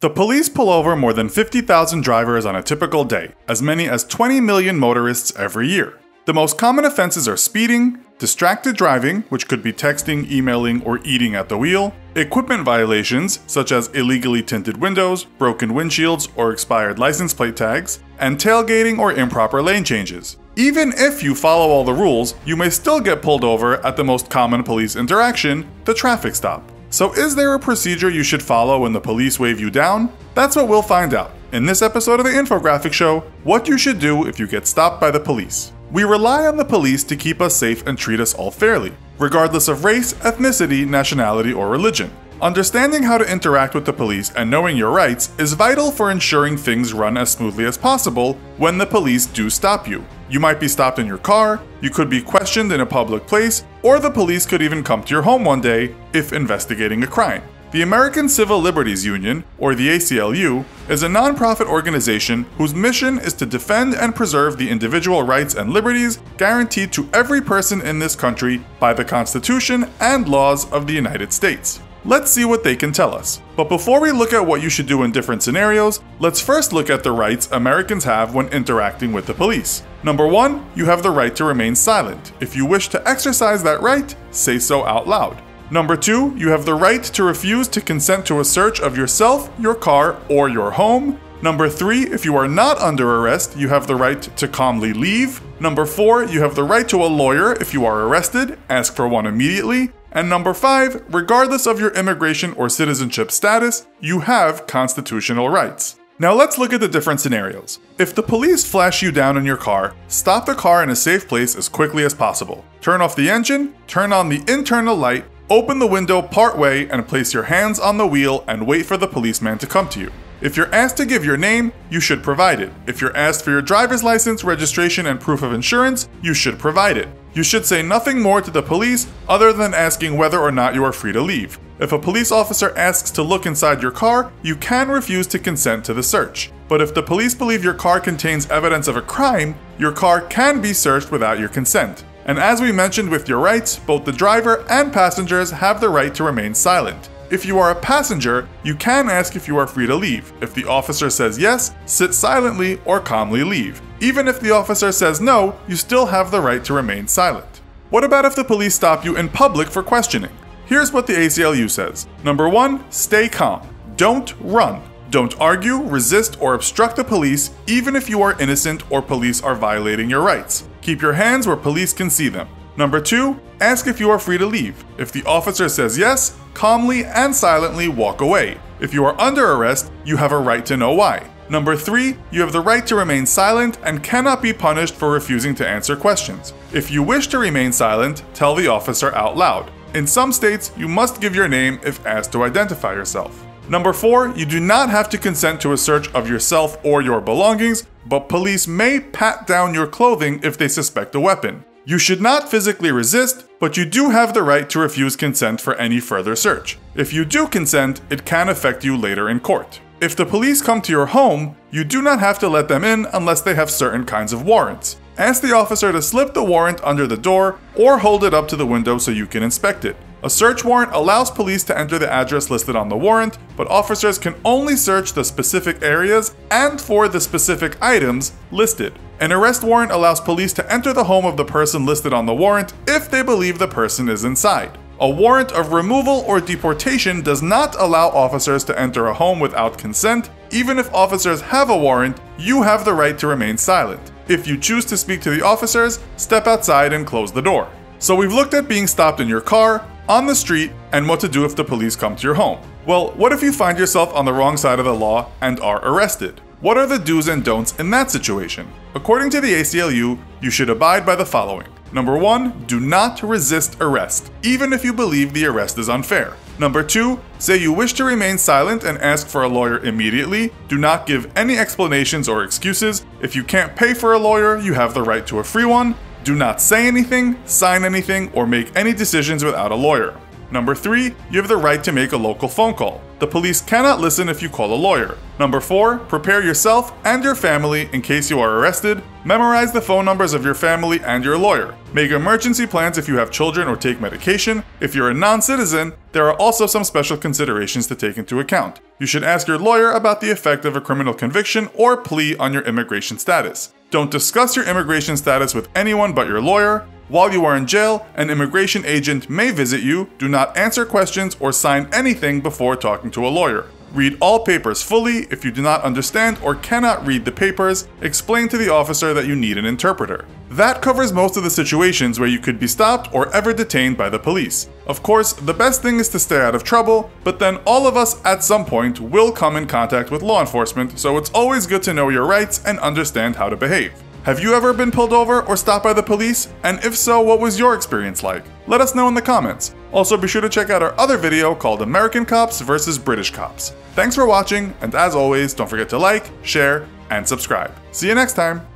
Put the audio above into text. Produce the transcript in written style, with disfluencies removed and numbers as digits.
The police pull over more than 50,000 drivers on a typical day, as many as 20 million motorists every year. The most common offenses are speeding, distracted driving, which could be texting, emailing, or eating at the wheel, equipment violations, such as illegally tinted windows, broken windshields, or expired license plate tags, and tailgating or improper lane changes. Even if you follow all the rules, you may still get pulled over at the most common police interaction, the traffic stop. So is there a procedure you should follow when the police wave you down? That's what we'll find out in this episode of the Infographics Show, what you should do if you get stopped by the police. We rely on the police to keep us safe and treat us all fairly, regardless of race, ethnicity, nationality, or religion. Understanding how to interact with the police and knowing your rights is vital for ensuring things run as smoothly as possible when the police do stop you. You might be stopped in your car, you could be questioned in a public place, or the police could even come to your home one day if investigating a crime. The American Civil Liberties Union, or the ACLU, is a non-profit organization whose mission is to defend and preserve the individual rights and liberties guaranteed to every person in this country by the Constitution and laws of the United States. Let's see what they can tell us. But before we look at what you should do in different scenarios, let's first look at the rights Americans have when interacting with the police. Number 1, you have the right to remain silent. If you wish to exercise that right, say so out loud. Number 2, you have the right to refuse to consent to a search of yourself, your car, or your home. Number 3, if you are not under arrest, you have the right to calmly leave. Number 4, you have the right to a lawyer if you are arrested, ask for one immediately. And number 5, regardless of your immigration or citizenship status, you have constitutional rights. Now let's look at the different scenarios. If the police flash you down in your car, stop the car in a safe place as quickly as possible. Turn off the engine, turn on the internal light, open the window partway and place your hands on the wheel and wait for the policeman to come to you. If you're asked to give your name, you should provide it. If you're asked for your driver's license, registration, and proof of insurance, you should provide it. You should say nothing more to the police other than asking whether or not you are free to leave. If a police officer asks to look inside your car, you can refuse to consent to the search. But if the police believe your car contains evidence of a crime, your car can be searched without your consent. And as we mentioned with your rights, both the driver and passengers have the right to remain silent. If you are a passenger, you can ask if you are free to leave. If the officer says yes, sit silently or calmly leave. Even if the officer says no, you still have the right to remain silent. What about if the police stop you in public for questioning? Here's what the ACLU says. Number 1, stay calm. Don't run. Don't argue, resist, or obstruct the police, even if you are innocent or police are violating your rights. Keep your hands where police can see them. Number 2, ask if you are free to leave. If the officer says yes, calmly and silently walk away. If you are under arrest, you have a right to know why. Number 3, you have the right to remain silent and cannot be punished for refusing to answer questions. If you wish to remain silent, tell the officer out loud. In some states, you must give your name if asked to identify yourself. Number 4, you do not have to consent to a search of yourself or your belongings, but police may pat down your clothing if they suspect a weapon. You should not physically resist, but you do have the right to refuse consent for any further search. If you do consent, it can affect you later in court. If the police come to your home, you do not have to let them in unless they have certain kinds of warrants. Ask the officer to slip the warrant under the door or hold it up to the window so you can inspect it. A search warrant allows police to enter the address listed on the warrant, but officers can only search the specific areas and for the specific items listed. An arrest warrant allows police to enter the home of the person listed on the warrant if they believe the person is inside. A warrant of removal or deportation does not allow officers to enter a home without consent. Even if officers have a warrant, you have the right to remain silent. If you choose to speak to the officers, step outside and close the door. So we've looked at being stopped in your car, on the street, and what to do if the police come to your home. Well, what if you find yourself on the wrong side of the law and are arrested? What are the do's and don'ts in that situation? According to the ACLU, you should abide by the following. Number 1, do not resist arrest, even if you believe the arrest is unfair. Number 2, say you wish to remain silent and ask for a lawyer immediately. Do not give any explanations or excuses. If you can't pay for a lawyer, you have the right to a free one. Do not say anything, sign anything, or make any decisions without a lawyer. Number 3, you have the right to make a local phone call. The police cannot listen if you call a lawyer. Number 4, prepare yourself and your family in case you are arrested. Memorize the phone numbers of your family and your lawyer. Make emergency plans if you have children or take medication. If you're a non-citizen, there are also some special considerations to take into account. You should ask your lawyer about the effect of a criminal conviction or plea on your immigration status. Don't discuss your immigration status with anyone but your lawyer. While you are in jail, an immigration agent may visit you. Do not answer questions or sign anything before talking to a lawyer. Read all papers fully. If you do not understand or cannot read the papers, explain to the officer that you need an interpreter. That covers most of the situations where you could be stopped or ever detained by the police. Of course, the best thing is to stay out of trouble, but then all of us at some point will come in contact with law enforcement, so it's always good to know your rights and understand how to behave. Have you ever been pulled over or stopped by the police? And if so, what was your experience like? Let us know in the comments. Also, be sure to check out our other video called American Cops versus British Cops. Thanks for watching, and as always, don't forget to like, share, and subscribe. See you next time!